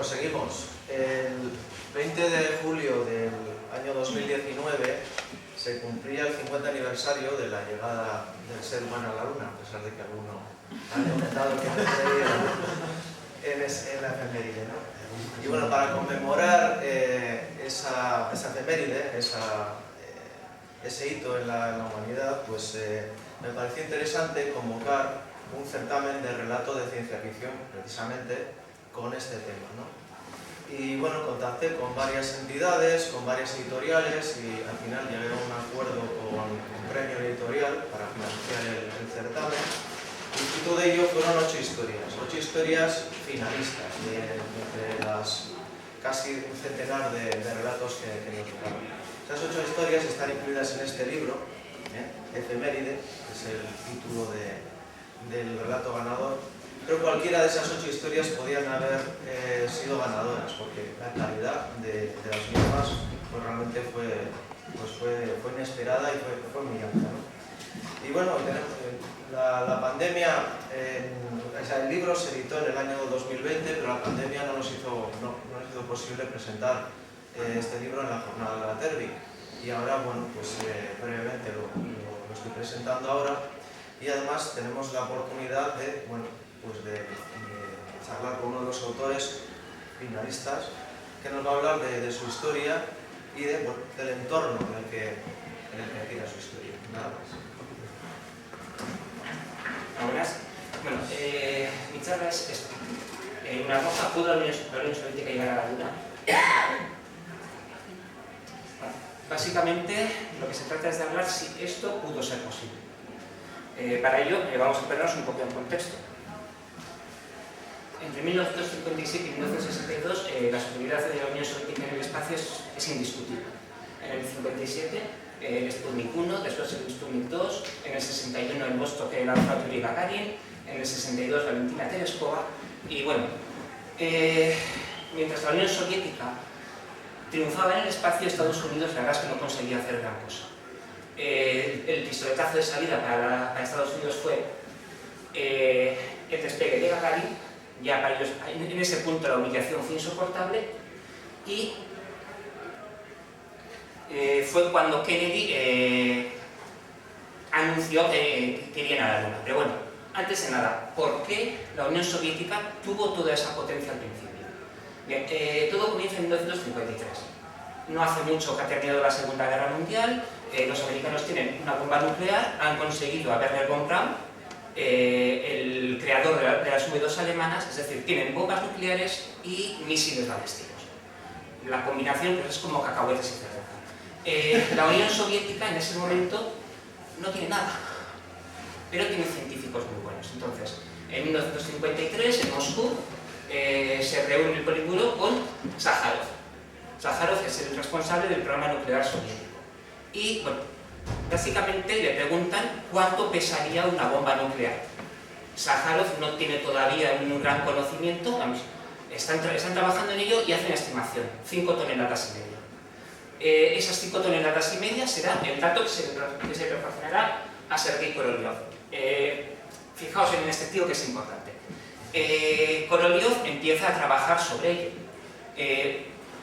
pues seguimos. El 20 de julio del año 2019 se cumplía el 50 aniversario de la llegada del ser humano a la Luna, a pesar de que alguno ha comentado que no creía en la efeméride, ¿no? Y bueno, para conmemorar esa efeméride, ese hito en la humanidad, pues me pareció interesante convocar un certamen de relato de ciencia ficción, precisamente con este tema, ¿no? Y bueno, contacté con varias entidades, con varias editoriales y al final llegué a un acuerdo con un premio editorial para financiar el certamen. Y fruto de ello fueron 8 historias finalistas, entre las casi un centenar de relatos que nos tocaron. Esas 8 historias están incluidas en este libro, Efeméride, que es el título del relato ganador. Pero cualquiera de esas 8 historias podían haber sido ganadoras, porque la calidad de las mismas pues realmente fue inesperada y fue muy alta, ¿no? Y bueno, la pandemia, el libro se editó en el año 2020, pero la pandemia no nos hizo posible presentar este libro en la jornada de la Terbi. Y ahora, bueno, pues brevemente lo estoy presentando ahora, y además tenemos la oportunidad de charlar con uno de los autores finalistas que nos va a hablar de su historia y del entorno en el que gira su historia. Nada más. Buenas. Bueno, mi charla es esto. Una roja, ¿pudo la Unión Soviética llegar a la Luna? Básicamente, lo que se trata es de hablar si esto pudo ser posible. Para ello, vamos a ponernos un poco en contexto. Entre 1957 y 1962, la superioridad de la Unión Soviética en el espacio es indiscutible. En el 57, el Sputnik 1, después el Sputnik 2, en el 61 el Vostok que lanzó Yuri Gagarin, en el 62 Valentina Tereshkova, y bueno, mientras la Unión Soviética triunfaba en el espacio, Estados Unidos la verdad es que no conseguía hacer gran cosa. El pistoletazo de salida para Estados Unidos fue el despegue de Gagarin. Ya para ellos, en ese punto la humillación fue insoportable, y fue cuando Kennedy anunció que irían a la Luna. Pero bueno, antes de nada, ¿por qué la Unión Soviética tuvo toda esa potencia al principio? Bien, todo comienza en 1953. No hace mucho que ha terminado la Segunda Guerra Mundial, los americanos tienen una bomba nuclear, han conseguido a Werner von Braun, el creador de las V2 alemanas, es decir, tienen bombas nucleares y misiles balísticos. La combinación pues, es como cacahuetes y cerveza. La Unión Soviética en ese momento no tiene nada, pero tiene científicos muy buenos. Entonces, en 1953, en Moscú, se reúne el Politburó con Sájarov. Sájarov es el responsable del programa nuclear soviético. Y, bueno, básicamente le preguntan cuánto pesaría una bomba nuclear. Sájarov no tiene todavía un gran conocimiento, vamos, están trabajando en ello y hacen estimación, 5 toneladas y media. Esas 5 toneladas y media será el dato que se proporcionará a Sergei Korolev. Fijaos en este tío que es importante. Korolev empieza a trabajar sobre ello,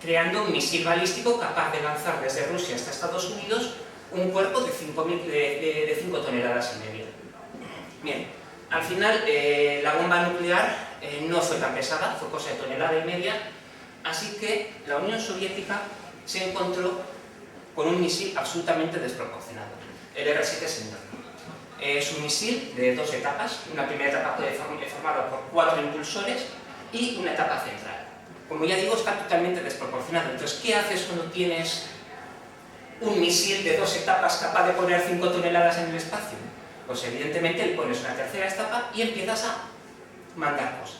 creando un misil balístico capaz de lanzar desde Rusia hasta Estados Unidos un cuerpo de 5 toneladas y media. Bien, al final la bomba nuclear no fue tan pesada, fue cosa de tonelada y media, así que la Unión Soviética se encontró con un misil absolutamente desproporcionado, el R-7 Semyorka. Es un misil de 2 etapas, una primera etapa formada por 4 impulsores y una etapa central. Como ya digo, está totalmente desproporcionado. Entonces, ¿qué haces cuando tienes un misil de 2 etapas capaz de poner 5 toneladas en el espacio? Pues evidentemente le pones una tercera etapa y empiezas a mandar cosas.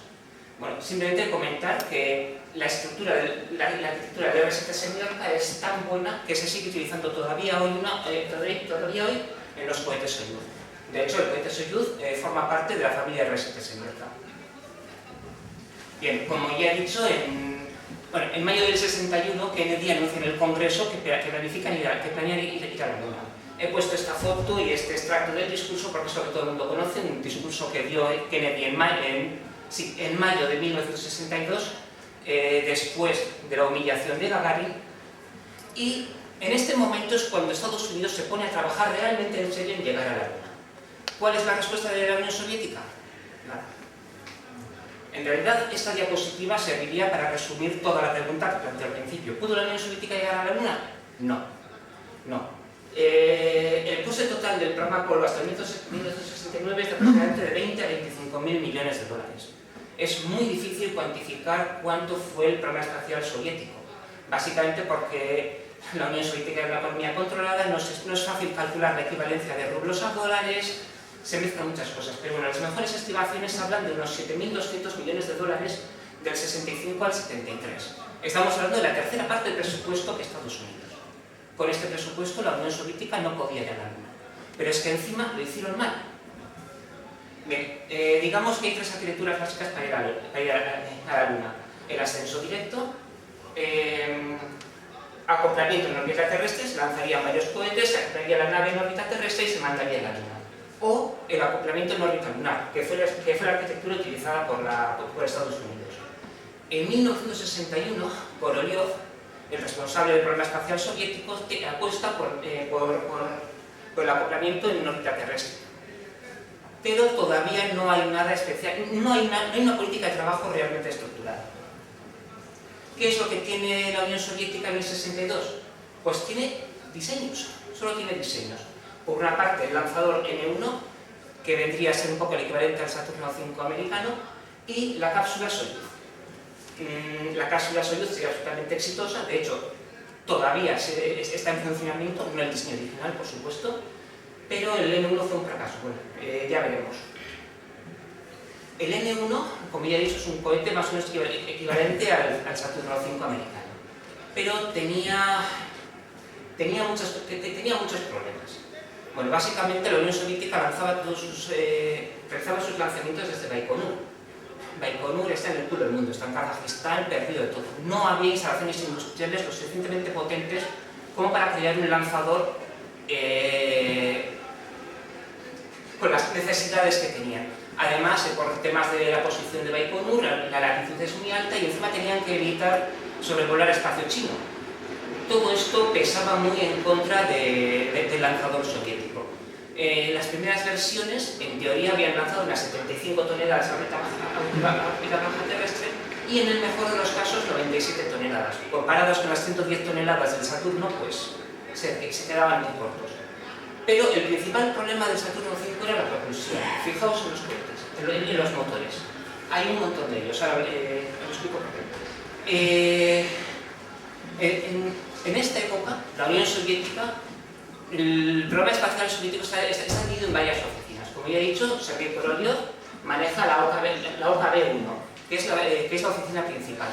Bueno, simplemente comentar que la arquitectura del R-7 Semyorka es tan buena que se sigue utilizando todavía hoy en los cohetes Soyuz. De hecho, el cohete Soyuz forma parte de la familia R-7 Semyorka. Bien, como ya he dicho, en mayo del 61, Kennedy anuncia en el Congreso que planean ir a la Luna. He puesto esta foto y este extracto del discurso porque es lo que todo el mundo conoce, un discurso que dio Kennedy en mayo de 1962, después de la humillación de Gagarin, y en este momento es cuando Estados Unidos se pone a trabajar realmente en serio en llegar a la Luna. ¿Cuál es la respuesta de la Unión Soviética? Nada. En realidad, esta diapositiva serviría para resumir toda la pregunta que planteé al principio. ¿Pudo la Unión Soviética llegar a la Luna? No. No. El coste total del programa Apolo hasta 1969 es de aproximadamente de 20 a 25.000 millones de dólares. Es muy difícil cuantificar cuánto fue el programa espacial soviético, básicamente porque la Unión Soviética era una economía controlada, no es fácil calcular la equivalencia de rublos a dólares, se mezclan muchas cosas, pero bueno, las mejores estimaciones hablan de unos 7.200 millones de dólares del 65 al 73. Estamos hablando de la tercera parte del presupuesto que Estados Unidos. Con este presupuesto la Unión Soviética no podía ir a la Luna, pero es que encima lo hicieron mal. Bien, digamos que hay tres arquitecturas básicas para ir a la Luna. El ascenso directo, acoplamiento en órbita terrestre, se lanzarían varios cohetes, se acoplaría la nave en órbita terrestre y se mandaría a la Luna. O el acoplamiento en órbita lunar, que fue la arquitectura utilizada por Estados Unidos. En 1961, Korolev, el responsable del programa espacial soviético, apuesta por el acoplamiento en órbita terrestre. Pero todavía no hay nada especial, no hay una política de trabajo realmente estructurada. ¿Qué es lo que tiene la Unión Soviética en el 62? Pues tiene diseños, solo tiene diseños. Por una parte, el lanzador N1, que vendría a ser un poco el equivalente al Saturno V americano, y la cápsula Soyuz. La cápsula Soyuz sería absolutamente exitosa, de hecho, todavía está en funcionamiento, no el diseño original, por supuesto, pero el N1 fue un fracaso. Bueno, ya veremos. El N1, como ya he dicho, es un cohete más o menos equivalente al Saturno V americano, pero tenía muchos problemas. Bueno, básicamente la Unión Soviética realizaba sus lanzamientos desde Baikonur. Baikonur está en el culo del mundo, está en Kazajistán, perdido de todo. No había instalaciones industriales lo suficientemente potentes como para crear un lanzador con las necesidades que tenían. Además, por temas de la posición de Baikonur, la latitud es muy alta y encima tenían que evitar sobrevolar espacio chino. Todo esto pesaba muy en contra del lanzador soviético. Las primeras versiones, en teoría, habían lanzado unas 75 toneladas a órbita baja terrestre y en el mejor de los casos 97 toneladas. Comparados con las 110 toneladas del Saturno, pues se quedaban muy cortos. Pero el principal problema del Saturno V era la propulsión. Fijaos en los cohetes, en los motores. Hay un montón de ellos, ahora lo explico por qué. En esta época, la Unión Soviética, el programa espacial soviético está dividido en varias oficinas. Como ya he dicho, Sergei Korolev maneja la OKB-1, que es la oficina principal.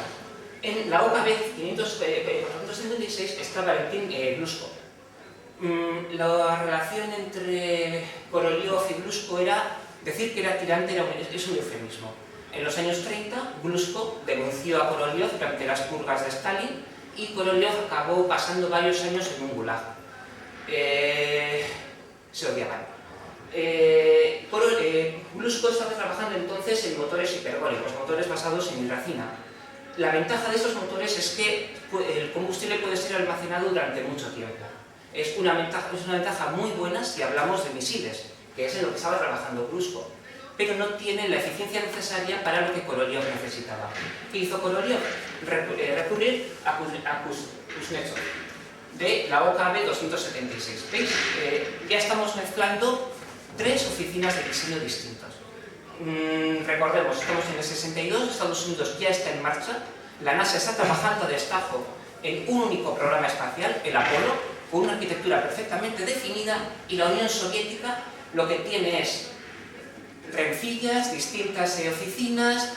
En la OKB 456 está Valentin Glushko. La relación entre Korolev y Glushko era decir que era tirante, es un eufemismo. En los años 30, Glushko denunció a Korolev durante las purgas de Stalin y Korolev acabó pasando varios años en un gulag. Se odiaban. Glushko estaba trabajando entonces en motores hiperbólicos, motores basados en hidracina. La ventaja de estos motores es que el combustible puede ser almacenado durante mucho tiempo. Es una ventaja muy buena si hablamos de misiles, que es en lo que estaba trabajando Glushko, pero no tiene la eficiencia necesaria para lo que Korolev necesitaba. ¿Qué hizo Korolev? Recurrir a Kuznetsov, de la OKB 276. ¿Veis? Ya estamos mezclando tres oficinas de diseño distintas. Recordemos, estamos en el 62, Estados Unidos ya está en marcha, la NASA está trabajando a destajo en un único programa espacial, el Apolo, con una arquitectura perfectamente definida, y la Unión Soviética lo que tiene es rencillas, distintas oficinas,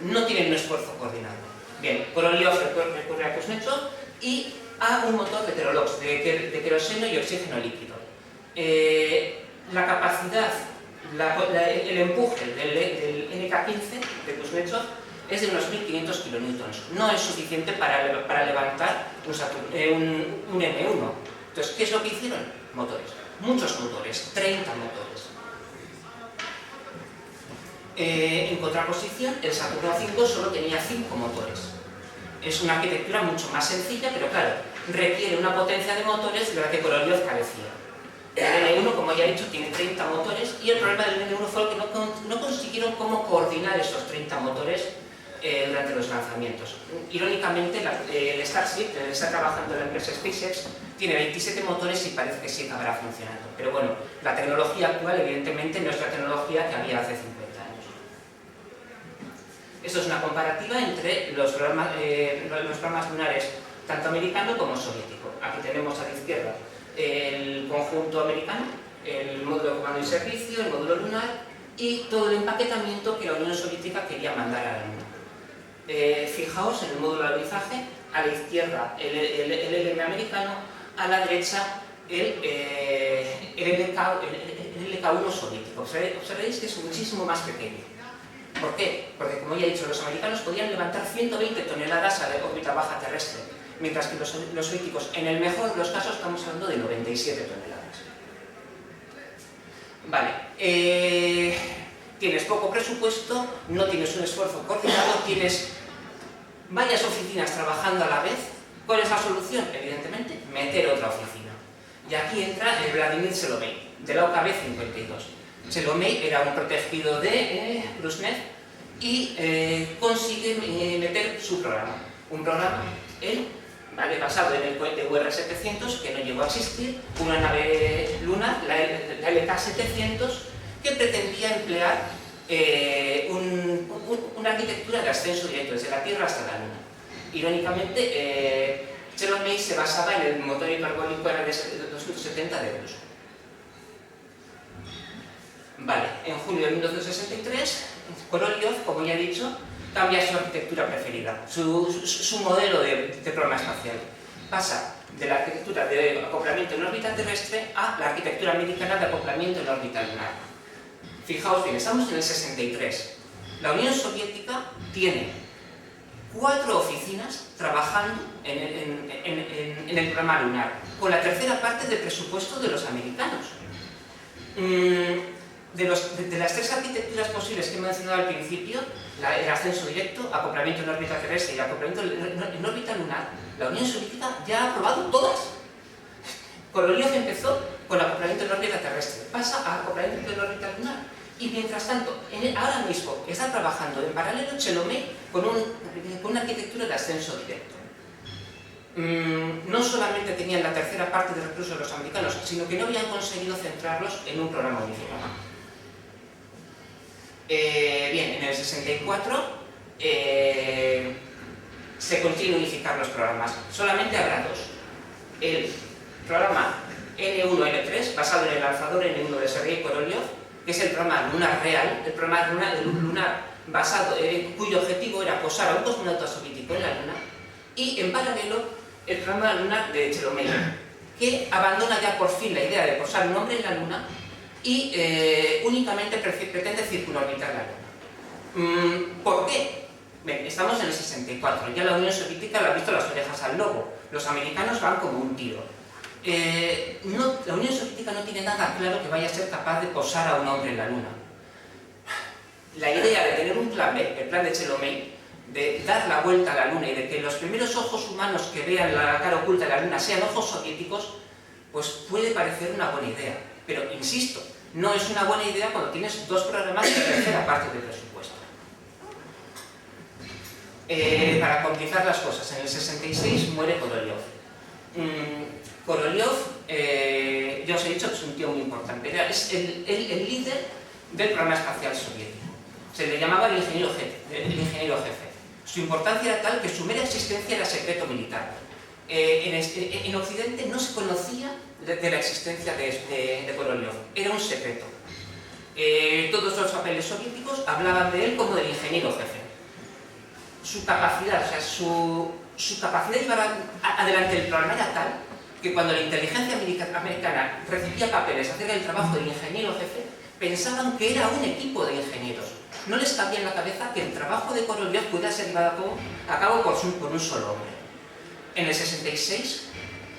no tienen un esfuerzo coordinado. Bien, Korolev recurre a Kuznetsov y a un motor de heterolox, de queroseno y oxígeno líquido. La capacidad, el empuje del NK-15 de Kuznetsov es de unos 1.500 kilonewtons. No es suficiente para levantar un M1. Entonces, ¿qué es lo que hicieron? Motores. Muchos motores, 30 motores. En contraposición, el Saturno V solo tenía 5 motores. Es una arquitectura mucho más sencilla, pero claro, requiere una potencia de motores de la que Korolev carecía. El N1, como ya he dicho, tiene 30 motores y el problema del N1 fue que no consiguieron cómo coordinar esos 30 motores durante los lanzamientos. Irónicamente, el Starship, que está trabajando en la empresa SpaceX, tiene 27 motores y parece que sí acabará funcionando. Pero bueno, la tecnología actual evidentemente no es la tecnología que había hace 50 años. Esto es una comparativa entre los programas lunares, tanto americano como soviético. Aquí tenemos a la izquierda el conjunto americano, el módulo de comando y servicio, el módulo lunar y todo el empaquetamiento que la Unión Soviética quería mandar a la Luna. Fijaos en el módulo de alunizaje, a la izquierda el LM americano, a la derecha el LK-1 soviético. Observéis que es muchísimo más pequeño. ¿Por qué? Porque, como ya he dicho, los americanos podían levantar 120 toneladas a la órbita baja terrestre, mientras que los soviéticos, en el mejor de los casos, estamos hablando de 97 toneladas. Vale, tienes poco presupuesto, no tienes un esfuerzo coordinado, tienes varias oficinas trabajando a la vez. ¿Cuál es la solución? Evidentemente, meter otra oficina. Y aquí entra el Vladimir Chelomey, de la OKB 52. Chelomey era un protegido de Brezhnev y consigue meter su programa. Un programa, basado en el cohete UR-700, que no llegó a existir, una nave lunar, la LK-700, que pretendía emplear una arquitectura de ascenso directo, desde la Tierra hasta la Luna. Irónicamente, Chelomey se basaba en el motor hiperbólico RD-270 de Brus. Vale, en julio de 1963, Korolev, como ya he dicho, cambia su arquitectura preferida, su modelo de programa espacial. Pasa de la arquitectura de acoplamiento en órbita terrestre a la arquitectura americana de acoplamiento en órbita lunar. Fijaos bien, estamos en el 63. La Unión Soviética tiene 4 oficinas trabajando en el programa lunar, con la tercera parte del presupuesto de los americanos. De las 3 arquitecturas posibles que he mencionado al principio, el ascenso directo, acoplamiento en órbita terrestre y acoplamiento en órbita lunar, la Unión Soviética ya ha aprobado todas. Korolev empezó con el acoplamiento en órbita terrestre, pasa a acoplamiento en órbita lunar y mientras tanto, ahora mismo está trabajando en paralelo Chelomey con una arquitectura de ascenso directo. No solamente tenían la tercera parte de recursos de los americanos, sino que no habían conseguido centrarlos en un programa unificado. Bien, en el 64 se consiguen unificar los programas. Solamente habrá 2. El programa N1-N3, basado en el lanzador N1 de Sergei Korolev, que es el programa lunar real, el programa lunar basado, cuyo objetivo era posar a un cosmonauta soviético en la Luna, y en paralelo el programa lunar de Chelomey, que abandona ya por fin la idea de posar un hombre en la Luna y únicamente pretende circunorbitar la Luna. ¿Por qué? Bien, estamos en el 64, ya la Unión Soviética le ha visto las orejas al lobo, los americanos van como un tiro. La Unión Soviética no tiene nada claro que vaya a ser capaz de posar a un hombre en la Luna. La idea de tener un plan B, el plan de Chelomey, de dar la vuelta a la Luna y de que los primeros ojos humanos que vean la cara oculta de la Luna sean ojos soviéticos, pues puede parecer una buena idea. Pero, insisto, no es una buena idea cuando tienes 2 programas de tercera parte del presupuesto. Para complicar las cosas, en el 66 muere Korolev. Korolev, ya os he dicho que es un tío muy importante, es el líder del programa espacial soviético. Se le llamaba el ingeniero jefe. Su importancia era tal que su mera existencia era secreto militar. En Occidente no se conocía de la existencia de Korolev, era un secreto. Todos los papeles soviéticos hablaban de él como del ingeniero jefe. Su capacidad, su capacidad de llevar adelante el programa era tal que cuando la inteligencia americana recibía papeles acerca del trabajo del ingeniero jefe, pensaban que era un equipo de ingenieros. No les cabía en la cabeza que el trabajo de Korolev pudiera ser llevado a cabo por un solo hombre. En el 66,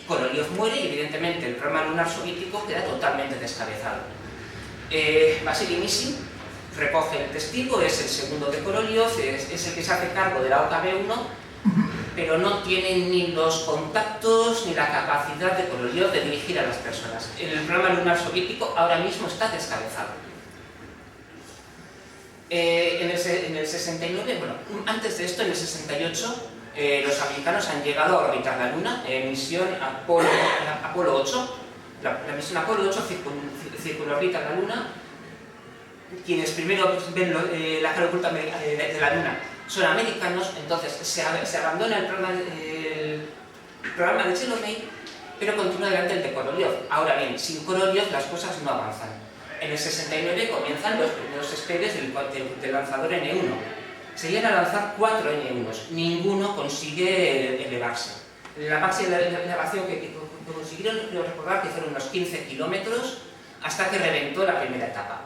Korolev muere y evidentemente el programa lunar soviético queda totalmente descabezado. Vasily Mishin recoge el testigo, es el segundo de Korolev, es el que se hace cargo de la OKB-1, pero no tiene ni los contactos ni la capacidad de Korolev de dirigir a las personas. El programa lunar soviético ahora mismo está descabezado. En el 69, bueno, antes de esto, en el 68, los americanos han llegado a orbitar la Luna en misión Apolo 8. La misión Apolo 8 circunorbita la Luna. Quienes primero ven la cara oculta de la Luna son americanos, entonces se abandona el programa de Chelomey, pero continúa adelante el de Korolev. Ahora bien, sin Korolev las cosas no avanzan. En el 69 comienzan los primeros despegues del lanzador N1. Se llegan a lanzar 4 N1s, ninguno consigue elevarse. La máxima elevación que consiguieron, quiero recordar que fueron unos 15 kilómetros hasta que reventó la primera etapa.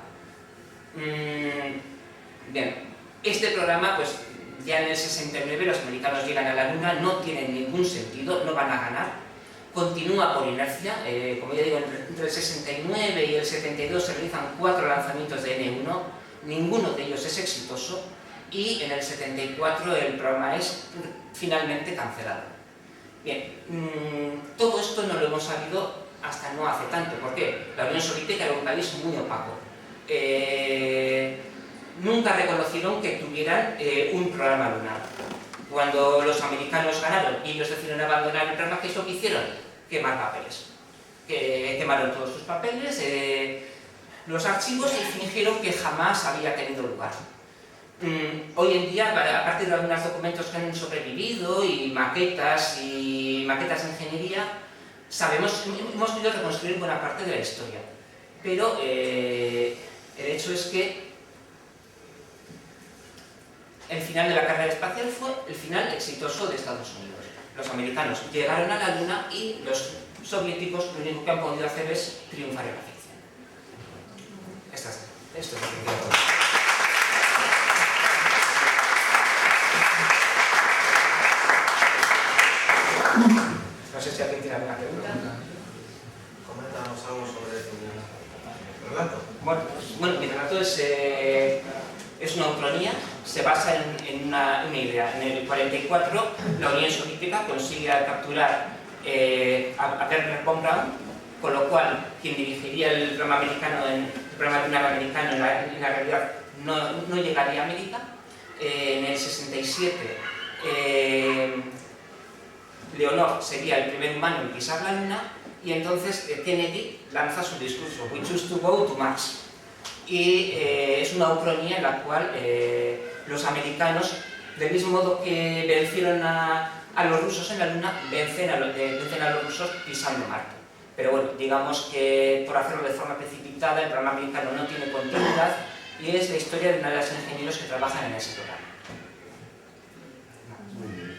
Bien, este programa, pues ya en el 69 los americanos llegan a la Luna, no tienen ningún sentido, no van a ganar, continúa por inercia, como ya digo, entre el 69 y el 72 se realizan 4 lanzamientos de N1, ninguno de ellos es exitoso, y en el 74 el programa es finalmente cancelado. Bien, todo esto no lo hemos sabido hasta no hace tanto. ¿Por qué? La Unión Soviética era un país muy opaco. Nunca reconocieron que tuvieran un programa lunar. Cuando los americanos ganaron y ellos decidieron abandonar el programa, ¿qué es lo que hicieron? Quemar papeles. Quemaron todos sus papeles, los archivos, y fingieron que jamás había tenido lugar. Hoy en día, a partir de algunos documentos que han sobrevivido y maquetas de ingeniería, hemos podido reconstruir buena parte de la historia. Pero el hecho es que el final de la carrera espacial fue el final exitoso de Estados Unidos. Los americanos llegaron a la Luna y los soviéticos lo único que han podido hacer es triunfar en la ficción. Esto es lo que quiero decir. No sé si alguien tiene alguna pregunta. Coméntanos algo sobre tu relato. Bueno, mi relato es una ucronía, se basa en una idea. En el 44 la Unión Soviética consigue capturar a Wernher von Braun, con lo cual quien dirigiría el programa lunar americano en la realidad no llegaría a América. En el 67 Leonov sería el primer humano en pisar la Luna, y entonces Kennedy lanza su discurso "We choose to go to Mars", y es una ucronía en la cual los americanos, del mismo modo que vencieron a los rusos en la Luna, vencen a los rusos pisando Marte. Pero bueno, digamos que por hacerlo de forma precipitada, el programa americano no tiene continuidad, y es la historia de una de las ingenieros que trabajan en ese programa. Muy bien.